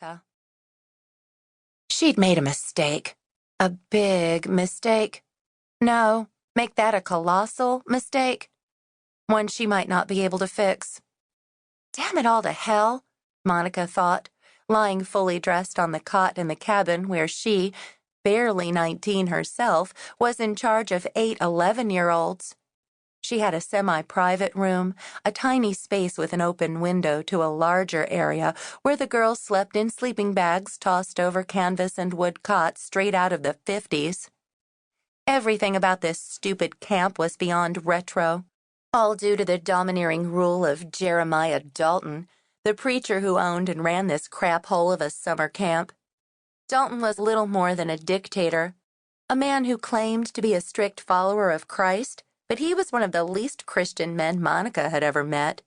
Monica. She'd made a mistake. A big mistake. No, make that a colossal mistake. One she might not be able to fix. Damn it all to hell, Monica thought, lying fully dressed on the cot in the cabin where she, barely 19 herself, was in charge of 8 11-year-olds. She had a semi-private room, a tiny space with an open window to a larger area where the girls slept in sleeping bags tossed over canvas and wood cots straight out of the 50s. Everything about this stupid camp was beyond retro, all due to the domineering rule of Jeremiah Dalton, the preacher who owned and ran this crap hole of a summer camp. Dalton was little more than a dictator, a man who claimed to be a strict follower of Christ, but he was one of the least Christian men Monica had ever met.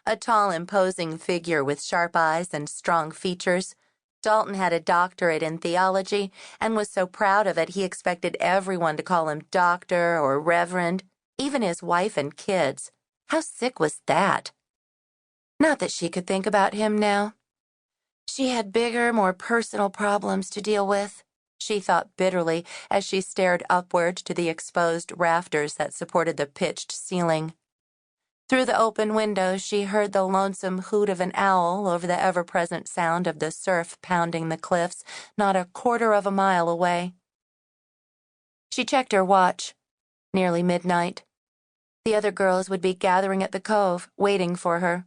A tall, imposing figure with sharp eyes and strong features, Dalton had a doctorate in theology and was so proud of it he expected everyone to call him doctor or reverend, even his wife and kids. How sick was that? Not that she could think about him now. She had bigger, more personal problems to deal with, she thought bitterly as she stared upward to the exposed rafters that supported the pitched ceiling. Through the open window, she heard the lonesome hoot of an owl over the ever-present sound of the surf pounding the cliffs not a quarter of a mile away. She checked her watch. Nearly midnight. The other girls would be gathering at the cove, waiting for her.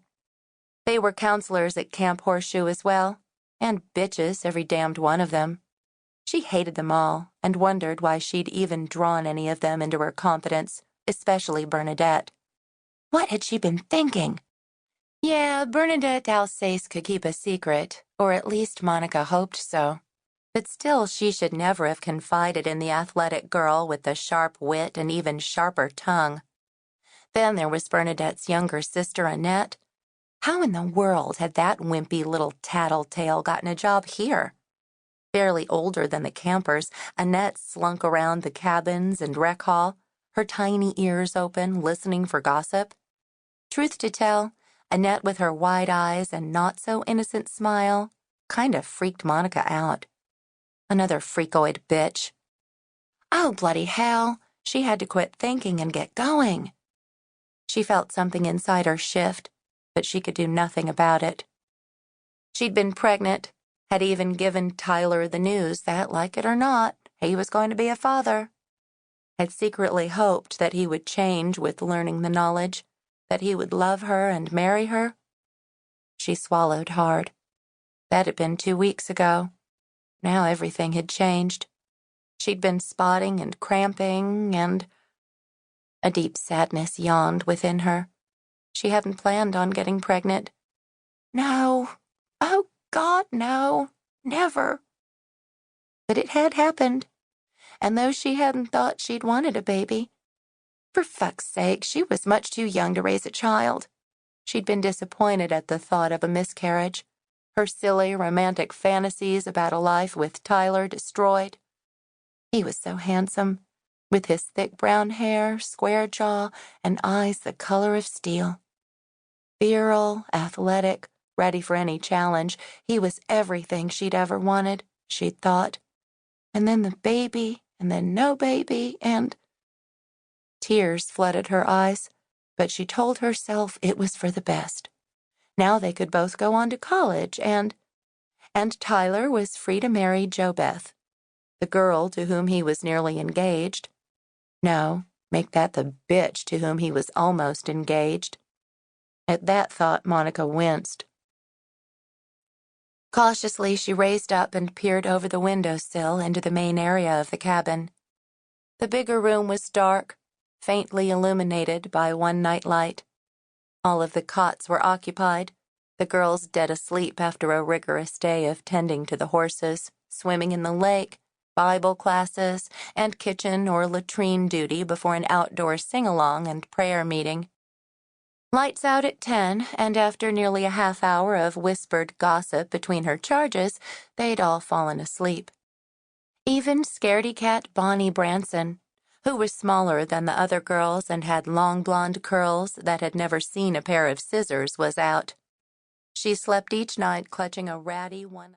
They were counselors at Camp Horseshoe as well, and bitches, every damned one of them. She hated them all and wondered why she'd even drawn any of them into her confidence, especially Bernadette. What had she been thinking? Yeah, Bernadette Alsace could keep a secret, or at least Monica hoped so. But still, she should never have confided in the athletic girl with the sharp wit and even sharper tongue. Then there was Bernadette's younger sister, Annette. How in the world had that wimpy little tattletale gotten a job here? Barely older than the campers, Annette slunk around the cabins and rec hall, her tiny ears open, listening for gossip. Truth to tell, Annette with her wide eyes and not-so-innocent smile kind of freaked Monica out. Another freakoid bitch. Oh, bloody hell, she had to quit thinking and get going. She felt something inside her shift, but she could do nothing about it. She'd been pregnant, had even given Tyler the news that, like it or not, he was going to be a father. Had secretly hoped that he would change with learning the knowledge, that he would love her and marry her. She swallowed hard. That had been 2 weeks ago. Now everything had changed. She'd been spotting and cramping, and a deep sadness yawned within her. She hadn't planned on getting pregnant. No. Oh, God, no. Never. But it had happened. And though she hadn't thought she'd wanted a baby, for fuck's sake, she was much too young to raise a child. She'd been disappointed at the thought of a miscarriage, her silly, romantic fantasies about a life with Tyler destroyed. He was so handsome, with his thick brown hair, square jaw, and eyes the color of steel. Virile, athletic, ready for any challenge, he was everything she'd ever wanted, she'd thought. And then the baby, and then no baby, and... Tears flooded her eyes, but she told herself it was for the best. Now they could both go on to college, and Tyler was free to marry Jo-Beth, the girl to whom he was nearly engaged. No, make that the bitch to whom he was almost engaged. At that thought, Monica winced. Cautiously, she raised up and peered over the windowsill into the main area of the cabin. The bigger room was dark, faintly illuminated by one nightlight. All of the cots were occupied, the girls dead asleep after a rigorous day of tending to the horses, swimming in the lake, Bible classes, and kitchen or latrine duty before an outdoor sing-along and prayer meeting. Lights out at 10, and after nearly a half hour of whispered gossip between her charges, they'd all fallen asleep. Even scaredy-cat Bonnie Branson, who was smaller than the other girls and had long blonde curls that had never seen a pair of scissors, was out. She slept each night clutching a ratty one.